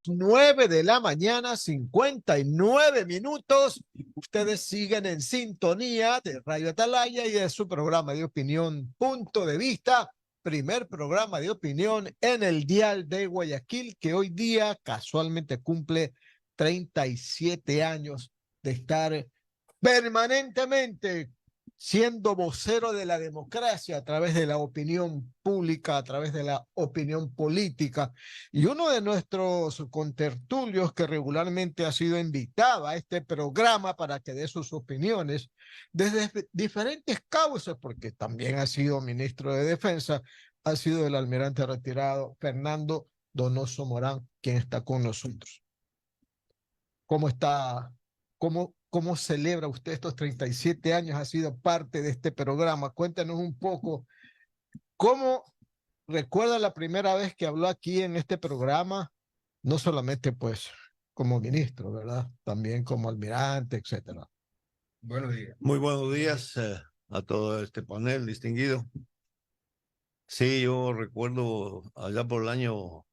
9 de la mañana, 59 minutos. Ustedes siguen en sintonía de Radio Atalaya y de su programa de opinión Punto de Vista, primer programa de opinión en el dial de Guayaquil, que hoy día casualmente cumple 37 años de estar permanentemente siendo vocero de la democracia a través de la opinión pública, a través de la opinión política. Y uno de nuestros contertulios que regularmente ha sido invitado a este programa para que dé sus opiniones desde diferentes causas, porque también ha sido ministro de Defensa, ha sido el almirante retirado Fernando Donoso Morán, quien está con nosotros. ¿Cómo está? ¿Cómo celebra usted estos 37 años? Ha sido parte de este programa. Cuéntanos un poco, ¿cómo recuerda la primera vez que habló aquí en este programa? No solamente pues como ministro, ¿verdad? También como almirante, etcétera. Buenos días. Muy buenos días a todo este panel distinguido. Sí, yo recuerdo allá por el año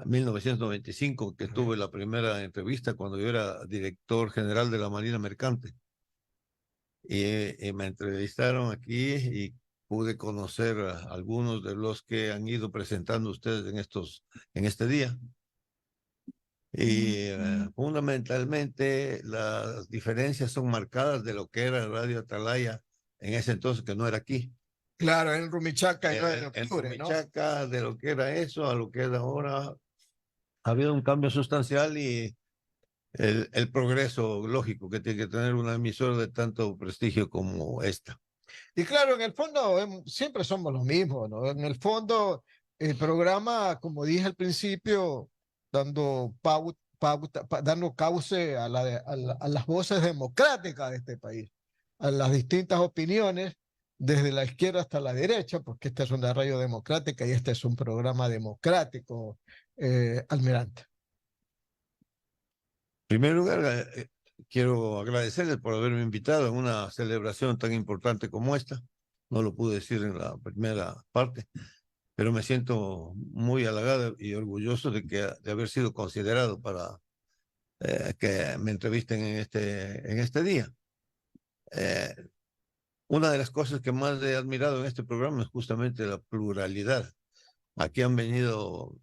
1995 que tuve la primera entrevista cuando yo era director general de la Marina Mercante. Y me entrevistaron aquí y pude conocer a algunos de los que han ido presentando ustedes en este día. Y fundamentalmente las diferencias son marcadas de lo que era Radio Atalaya en ese entonces, que no era aquí. Claro, en Rumichaca y 9 de octubre, en Rumichaca, ¿no? De lo que era eso a lo que es ahora, ha habido un cambio sustancial y el progreso lógico que tiene que tener una emisora de tanto prestigio como esta. Y claro, en el fondo siempre somos los mismos, ¿no? En el fondo, el programa, como dije al principio, dando dando cauce a las voces democráticas de este país, a las distintas opiniones, desde la izquierda hasta la derecha, porque esta es una radio democrática y este es un programa democrático, almirante. En primer lugar, quiero agradecerles por haberme invitado a una celebración tan importante como esta. No lo pude decir en la primera parte, pero me siento muy halagado y orgulloso de haber sido considerado para que me entrevisten en este día. Una de las cosas que más he admirado en este programa es justamente la pluralidad. Aquí han venido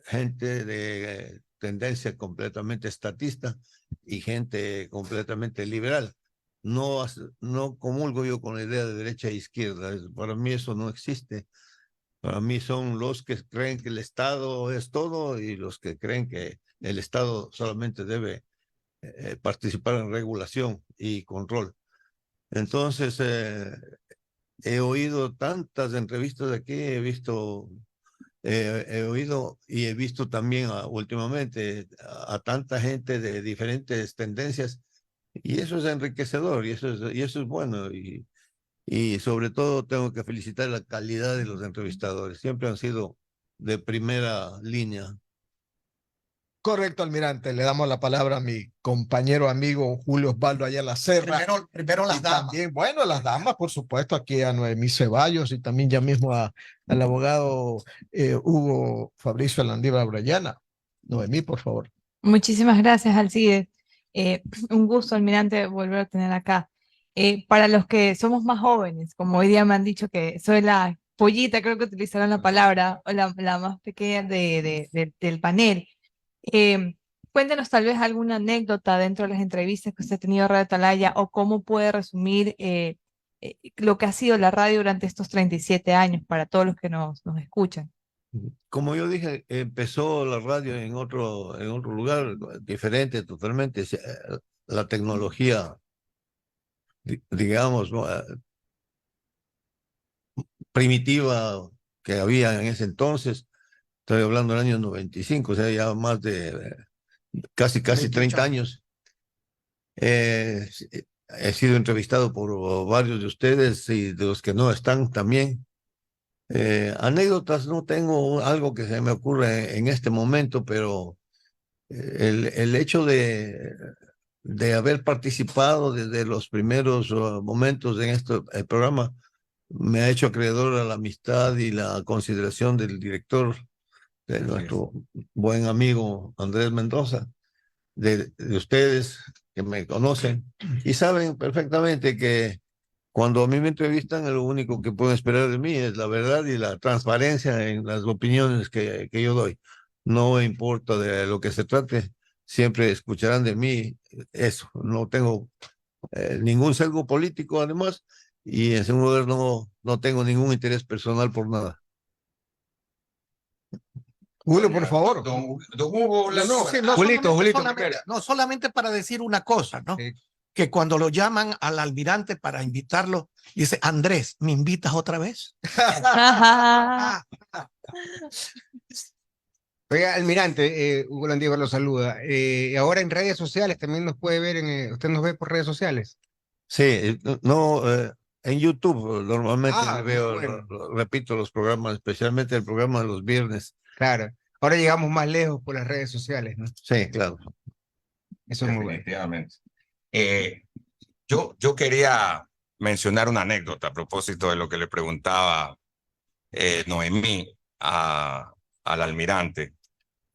gente de tendencia completamente estatista y gente completamente liberal. No comulgo yo con la idea de derecha e izquierda. Para mí eso no existe. Para mí son los que creen que el Estado es todo y los que creen que el Estado solamente debe participar en regulación y control. Entonces, he oído tantas entrevistas aquí, he oído y he visto también últimamente a tanta gente de diferentes tendencias y eso es enriquecedor y eso es bueno y sobre todo tengo que felicitar la calidad de los entrevistadores. Siempre han sido de primera línea. Correcto, almirante. Le damos la palabra a mi compañero amigo Julio Osvaldo Ayala Serra. Primero las damas. También, bueno, las damas, por supuesto, aquí a Noemí Ceballos y también ya mismo al abogado Hugo Fabricio Landívar Brayana. Noemí, por favor. Muchísimas gracias, Alcides. Un gusto, almirante, volver a tener acá. Para los que somos más jóvenes, como hoy día me han dicho que soy la pollita, creo que utilizaron la palabra, o la más pequeña del panel. Cuéntenos tal vez alguna anécdota dentro de las entrevistas que usted ha tenido a Radio Atalaya o cómo puede resumir lo que ha sido la radio durante estos 37 años para todos los que nos escuchan. Como yo dije, empezó la radio en otro lugar diferente totalmente. La tecnología, digamos, ¿no? Primitiva que había en ese entonces, estoy hablando del año 95, o sea, ya más de casi 30 años. He sido entrevistado por varios de ustedes y de los que no están también. Anécdotas no tengo algo que se me ocurre en este momento, pero el hecho de haber participado desde los primeros momentos en este programa me ha hecho acreedor a la amistad y la consideración del director de nuestro buen amigo Andrés Mendoza, de ustedes que me conocen y saben perfectamente que cuando a mí me entrevistan, lo único que pueden esperar de mí es la verdad y la transparencia en las opiniones que yo doy. No importa de lo que se trate, siempre escucharán de mí eso. No tengo ningún sesgo político, además, y en segundo lugar, no tengo ningún interés personal por nada. Julio, por favor. Don Hugo, Sí, no solamente para decir una cosa, ¿no? Sí. Que cuando lo llaman al almirante para invitarlo, dice, Andrés, ¿me invitas otra vez? Oiga, almirante, Hugo Landívar lo saluda. Ahora en redes sociales también nos puede ver, usted nos ve por redes sociales. Sí, en YouTube normalmente Ah, veo, bueno. repito, los programas, especialmente el programa de los viernes. Claro. Ahora llegamos más lejos por las redes sociales, ¿no? Sí, claro. Eso es muy bueno. Definitivamente. Yo quería mencionar una anécdota a propósito de lo que le preguntaba Noemí al almirante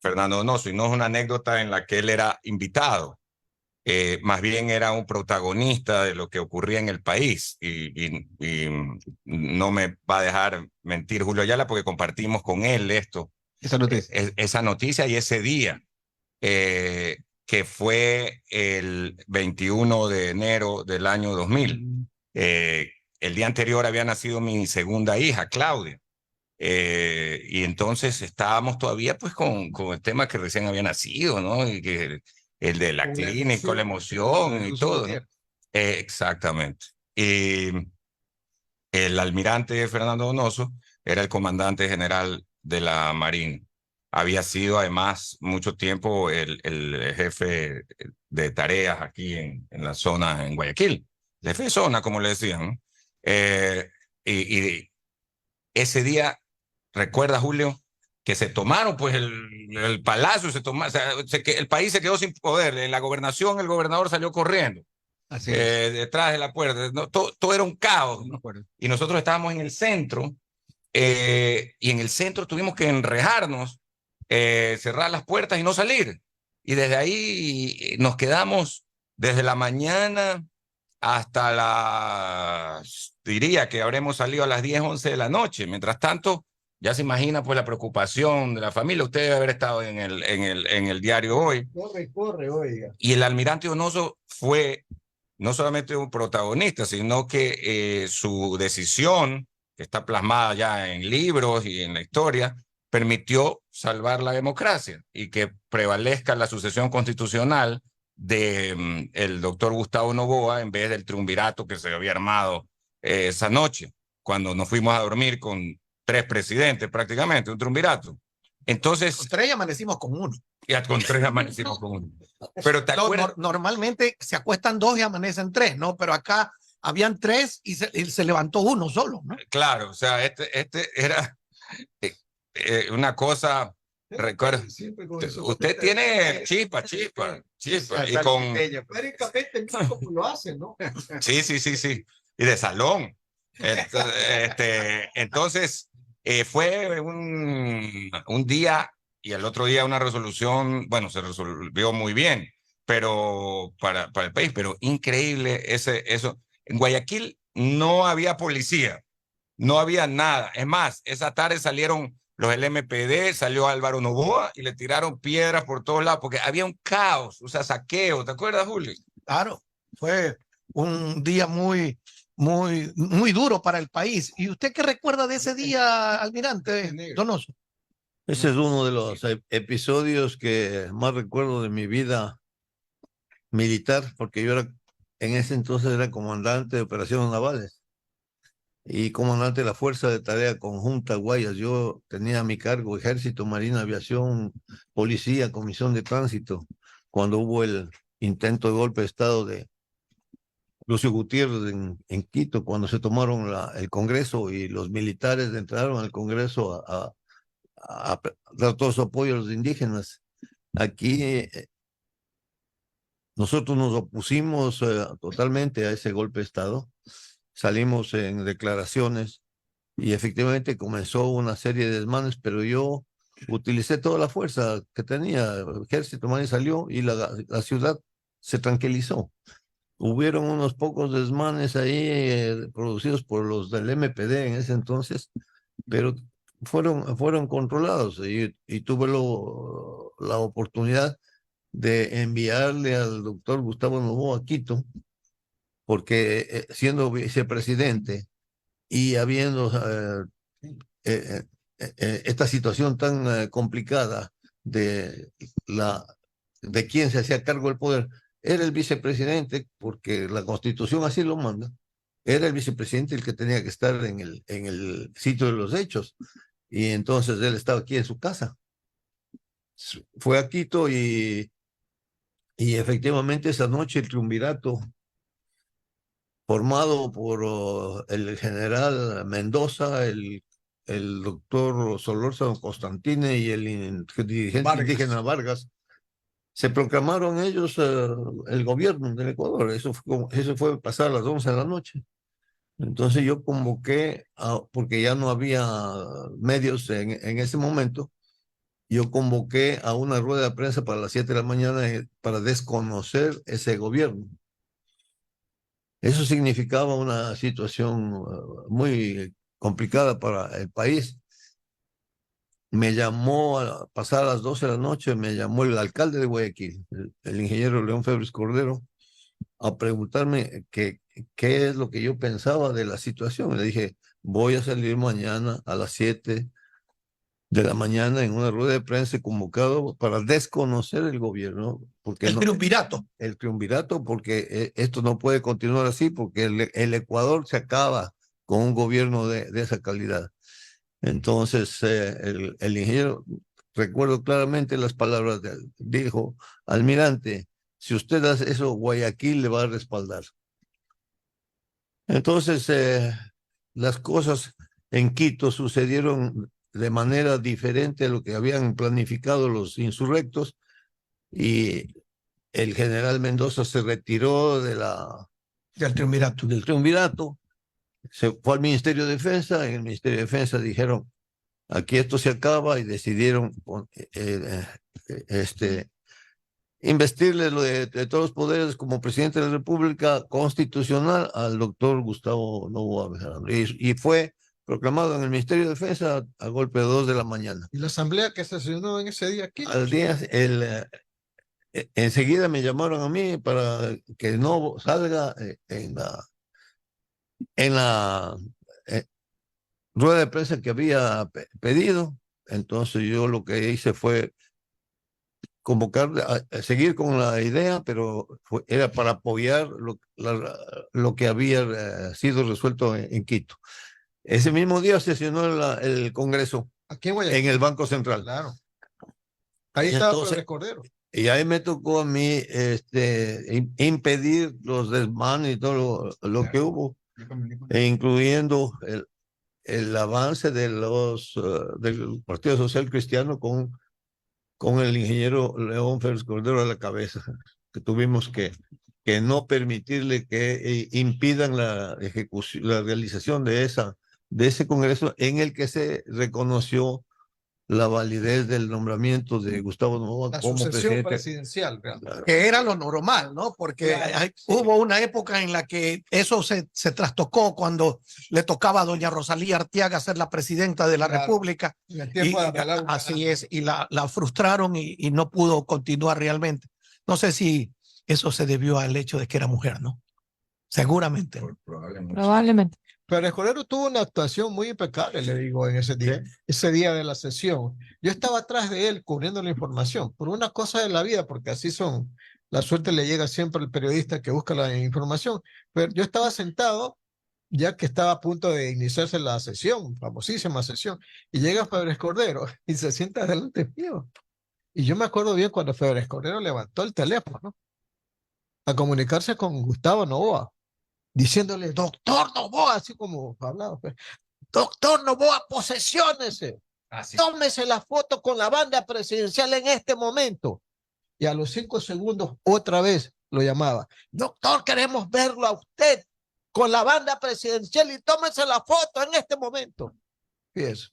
Fernando Donoso, y no es una anécdota en la que él era invitado, más bien era un protagonista de lo que ocurría en el país, y no me va a dejar mentir Julio Ayala porque compartimos con él Esa noticia. esa noticia y ese día. Que fue el 21 de enero del año 2000. El día anterior había nacido mi segunda hija, Claudia. Y entonces estábamos todavía pues con el tema que recién había nacido, ¿no? Y que el de la clínica, la emoción y todo, ¿no? Exactamente. Y el almirante Fernando Donoso era el comandante general de la Marina. Había sido además mucho tiempo el jefe de tareas aquí en la zona, en Guayaquil. El jefe de zona, como le decían, ¿no? Y ese día, recuerda Julio, que se tomaron pues el palacio, o sea, el país se quedó sin poder. En la gobernación el gobernador salió corriendo. Así es. Detrás de la puerta. No, todo era un caos, ¿no? Y nosotros estábamos en el centro, y en el centro tuvimos que enrejarnos, cerrar las puertas y no salir. Y desde ahí nos quedamos desde la mañana hasta diría que habremos salido a las 10, 11 de la noche. Mientras tanto, ya se imagina pues la preocupación de la familia. Usted debe haber estado en el diario hoy. Corre, oiga. Y el almirante Donoso fue no solamente un protagonista, sino que su decisión, que está plasmada ya en libros y en la historia, permitió salvar la democracia y que prevalezca la sucesión constitucional de el doctor Gustavo Noboa en vez del triunvirato que se había armado esa noche, cuando nos fuimos a dormir con 3 presidentes prácticamente, un triunvirato. Entonces, Con 3 amanecimos con 1. ya con 3 amanecimos con 1. Pero te acuerdas. Normalmente se acuestan 2 y amanecen 3, ¿no? Pero acá habían 3 y se levantó 1 solo, ¿no? Claro, o sea, este era una cosa. Recuerdo, usted tiene chispa. Y con. Prácticamente como lo hacen, ¿no? Sí. Y de salón. Entonces, fue un día y el otro día una resolución, bueno, se resolvió muy bien, pero para el país, pero increíble eso. En Guayaquil no había policía, no había nada. Es más, esa tarde salieron los del MPD, salió Álvaro Noboa y le tiraron piedras por todos lados porque había un caos, o sea, saqueo. ¿Te acuerdas, Julio? Claro, fue un día muy duro para el país. ¿Y usted qué recuerda de ese día, almirante Donoso? Ese es uno de los episodios que más recuerdo de mi vida militar, porque yo en ese entonces era comandante de operaciones navales y comandante de la Fuerza de Tarea Conjunta Guayas. Yo tenía a mi cargo Ejército, Marina, Aviación, Policía, Comisión de Tránsito, cuando hubo el intento de golpe de Estado de Lucio Gutiérrez en Quito, cuando se tomaron el Congreso y los militares entraron al Congreso a dar todo su apoyo a los indígenas. Aquí nosotros nos opusimos totalmente a ese golpe de Estado. Salimos en declaraciones y efectivamente comenzó una serie de desmanes, pero yo utilicé toda la fuerza que tenía. El ejército man, salió y la ciudad se tranquilizó. Hubieron unos pocos desmanes ahí producidos por los del MPD en ese entonces, pero fueron controlados y tuve la oportunidad de enviarle al doctor Gustavo Noboa a Quito, porque siendo vicepresidente y habiendo esta situación tan complicada de quién se hacía cargo del poder, era el vicepresidente, porque la Constitución así lo manda, era el vicepresidente el que tenía que estar en el sitio de los hechos, y entonces él estaba aquí en su casa. Fue a Quito y efectivamente esa noche el triunvirato formado por el general Mendoza, el doctor Solórzano Constantine y el dirigente indígena Vargas, se proclamaron ellos el gobierno del Ecuador. Eso fue pasar a las 11 de la noche. Entonces yo convoqué, porque ya no había medios en ese momento, yo convoqué a una rueda de prensa para las 7 de la mañana para desconocer ese gobierno. Eso significaba una situación muy complicada para el país. Me llamó a pasar a las 12 de la noche, me llamó el alcalde de Guayaquil, el ingeniero León Febres Cordero, a preguntarme qué es lo que yo pensaba de la situación. Le dije, voy a salir mañana a las 7 de la mañana en una rueda de prensa convocado para desconocer el gobierno. Porque El triunvirato. El triunvirato, porque esto no puede continuar así, porque el Ecuador se acaba con un gobierno de esa calidad. Entonces, el ingeniero, recuerdo claramente las palabras de él, dijo, almirante, si usted hace eso, Guayaquil le va a respaldar. Entonces, las cosas en Quito sucedieron de manera diferente a lo que habían planificado los insurrectos, y el general Mendoza se retiró del triunvirato, se fue al Ministerio de Defensa. En el Ministerio de Defensa dijeron, aquí esto se acaba, y decidieron investirle de todos los poderes como presidente de la República constitucional al doctor Gustavo Noboa Bejarano. Y fue proclamado en el Ministerio de Defensa a golpe de 2 de la mañana. ¿Y la asamblea que se sesionó en ese día aquí? Al día, enseguida me llamaron a mí para que no salga en la rueda de prensa que había pedido. Entonces yo lo que hice fue convocar, a seguir con la idea, pero era para apoyar lo que había sido resuelto en Quito. Ese mismo día sesionó el Congreso Aquí en Guayaquil. en el Banco Central. Claro. Ahí Y estaba entonces, Febres Cordero. Y ahí me tocó a mí impedir los desmanes y todo lo que hubo, incluyendo el avance del Partido Social Cristiano con el ingeniero León Febres Cordero a la cabeza, que tuvimos que no permitirle que impidan la ejecución, la realización de ese Congreso, en el que se reconoció la validez del nombramiento de Gustavo Noboa La como sucesión presidente presidencial. Claro. Que era lo normal, ¿no? Porque hubo una época en la que eso se trastocó cuando le tocaba a doña Rosalía Arteaga ser la presidenta de la República. En el tiempo de Abelardo Así es, y la frustraron y no pudo continuar realmente. No sé si eso se debió al hecho de que era mujer, ¿no? Seguramente. Probablemente. Pero el Cordero tuvo una actuación muy impecable, le digo, en ese día de la sesión. Yo estaba atrás de él cubriendo la información, por una cosa de la vida, porque así son. La suerte le llega siempre al periodista que busca la información. Pero yo estaba sentado, ya que estaba a punto de iniciarse la sesión, famosísima sesión, y llega Febres Cordero y se sienta delante mío. Y yo me acuerdo bien cuando Febres Cordero levantó el teléfono a comunicarse con Gustavo Noboa, diciéndole, doctor Noboa, así como hablaba, pues, doctor Noboa, posesiónese, tómese la foto con la banda presidencial en este momento. Y a los 5 segundos otra vez lo llamaba, doctor, queremos verlo a usted con la banda presidencial y tómese la foto en este momento. Fíjese.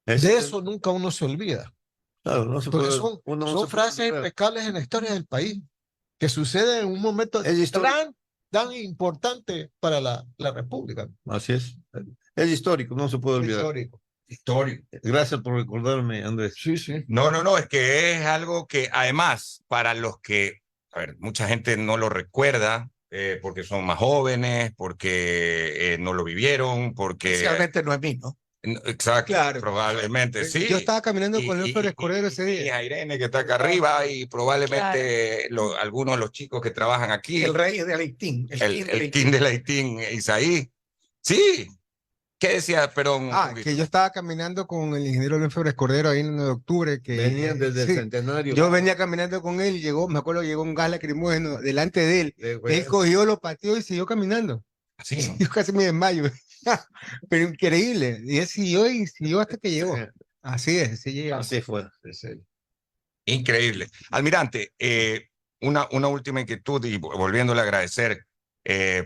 De eso nunca uno se olvida. Claro, no se Porque puede, son, uno no son se puede frases olvidar. impecables en la historia del país, que suceden en un momento Es histórico. tan importante para la República. Así es. Es histórico, no se puede olvidar. Histórico. Histórico. Gracias por recordarme, Andrés. Sí, sí. No, es que es algo que además para los que, a ver, mucha gente no lo recuerda porque son más jóvenes, porque no lo vivieron, porque... Especialmente no es mí, ¿no? Exacto, Claro. probablemente sí. Yo estaba caminando con León Flores Cordero ese Mi día. hija Irene, que está acá arriba, y probablemente algunos de los chicos que trabajan aquí, El rey de Haití. el King de Laitín, Isaí. Sí, ¿qué decía Perón? Que yo estaba caminando con el ingeniero León Flores Cordero ahí en el 9 de octubre. Que, Venían desde el sí, centenario. yo venía caminando con él, me acuerdo, llegó un gas lacrimógeno delante de él. de Él Guayas. cogió, lo pateó y siguió caminando. Así, ¿no? Yo casi me desmayo. Pero increíble. Y él siguió hasta que llegó. Así es, así llega. Así fue. Increíble. Almirante, una última inquietud y volviéndole a agradecer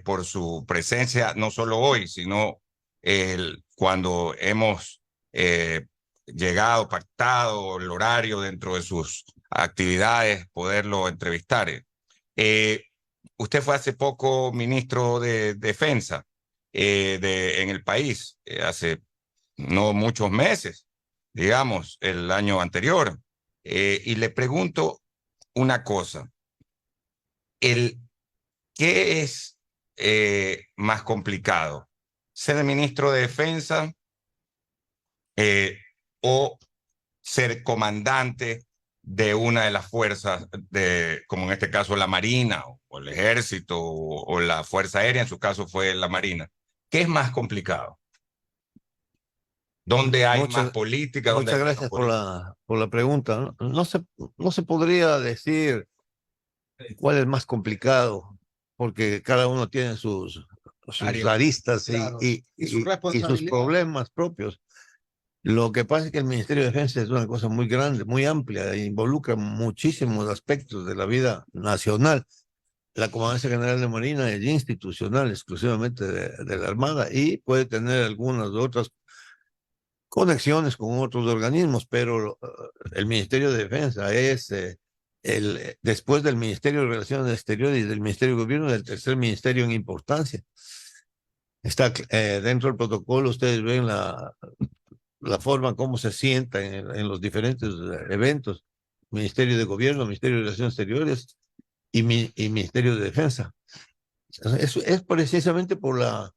por su presencia, no solo hoy, sino cuando hemos llegado, pactado el horario dentro de sus actividades, poderlo entrevistar. Usted fue hace poco ministro de Defensa en el país, hace no muchos meses, digamos, el año anterior. Y le pregunto una cosa, ¿qué es más complicado? ¿Ser ministro de Defensa o ser comandante de una de las fuerzas, como en este caso la Marina o el Ejército o la Fuerza Aérea, en su caso fue la Marina? ¿Qué es más complicado? ¿Dónde hay más política? Muchas gracias por la pregunta. No se podría decir cuál es más complicado, porque cada uno tiene sus aristas Claro. y su sus responsabilidad. problemas propios. Lo que pasa es que el Ministerio de Defensa es una cosa muy grande, muy amplia, e involucra muchísimos aspectos de la vida nacional. La Comandancia General de Marina es institucional exclusivamente de la Armada y puede tener algunas otras conexiones con otros organismos, pero el Ministerio de Defensa es después del Ministerio de Relaciones Exteriores y del Ministerio de Gobierno, el tercer ministerio en importancia. Está dentro del protocolo, ustedes ven la forma como se sienta en los diferentes eventos, Ministerio de Gobierno, Ministerio de Relaciones Exteriores y Ministerio de Defensa. Es precisamente por la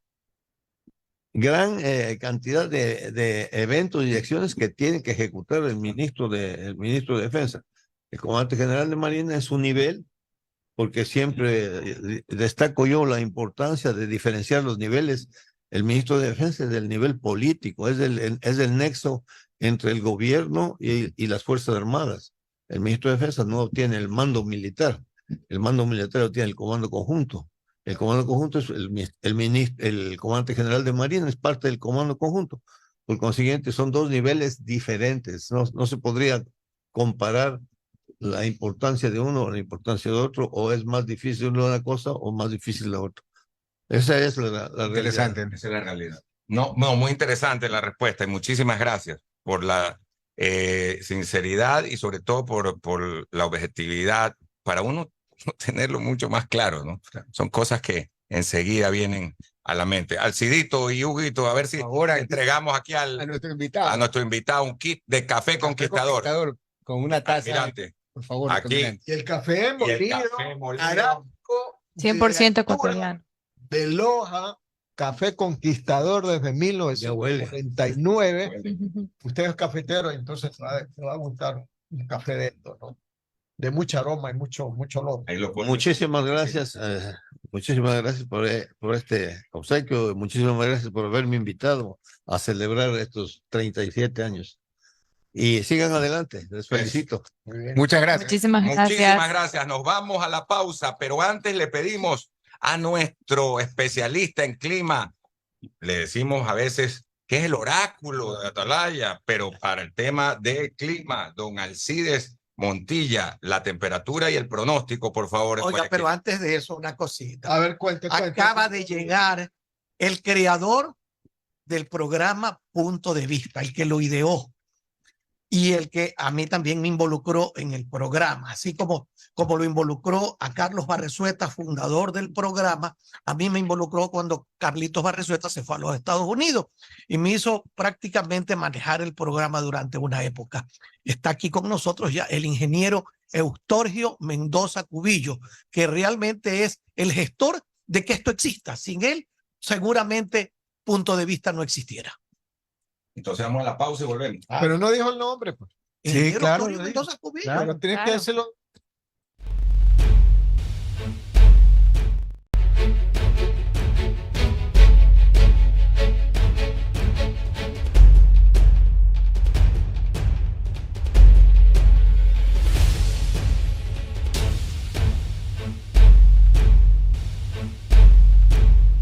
gran cantidad de eventos y acciones que tiene que ejecutar el ministro de Defensa. El comandante general de Marina es un nivel, porque siempre destaco yo la importancia de diferenciar los niveles. El ministro de Defensa es del nivel político, es el nexo entre el gobierno y las Fuerzas Armadas. El ministro de Defensa no tiene el mando militar lo tiene el comando conjunto. El comando conjunto es el comandante general de Marina, es parte del comando conjunto. Por consiguiente, son dos niveles diferentes. No se podría comparar la importancia de uno o la importancia de otro, o es más difícil una cosa o más difícil la otra. Esa es la Interesante. realidad. Esa es la realidad. No, muy interesante la respuesta y muchísimas gracias por la sinceridad y sobre todo por la objetividad para uno tenerlo mucho más claro, ¿no? Son cosas que enseguida vienen a la mente. Alcidito y Huguito, a ver si Ahora entregamos aquí a nuestro invitado. un kit de café conquistador. Con una taza. Almirante, Por favor, aquí. almirante. Y el café molido, molido. arábico, 100% de ecuatoriano. de Loja, café conquistador desde 1949. Usted es cafetero, entonces le va a gustar un café de esto, ¿no? De mucha aroma y mucho olor. Ahí lo ponen. Muchísimas gracias por este obsequio, muchísimas gracias por haberme invitado a celebrar estos 37 años. Y sigan adelante, les felicito. Muy bien. Muchas gracias. Muchísimas Muchísimas gracias. gracias. Nos vamos a la pausa, pero antes le pedimos a nuestro especialista en clima, le decimos a veces que es el oráculo de Atalaya, pero para el tema de clima, don Alcides Montilla, la temperatura y el pronóstico, por favor. Oiga, pero antes de eso, una cosita. A ver, cuente. Acaba de llegar el creador del programa Punto de Vista, el que lo ideó, y el que a mí también me involucró en el programa, así como lo involucró a Carlos Barresueta, fundador del programa. A mí me involucró cuando Carlitos Barresueta se fue a los Estados Unidos y me hizo prácticamente manejar el programa durante una época. Está aquí con nosotros ya el ingeniero Eustorgio Mendoza Cubillo, que realmente es el gestor de que esto exista. Sin él, seguramente Punto de Vista no existiera. Entonces vamos a la pausa y volvemos. Pero no dijo el nombre, pues. Ingeniero claro, Eustorgio lo dijo. Mendoza Cubillo. Claro. Pero tienes que Claro. decirlo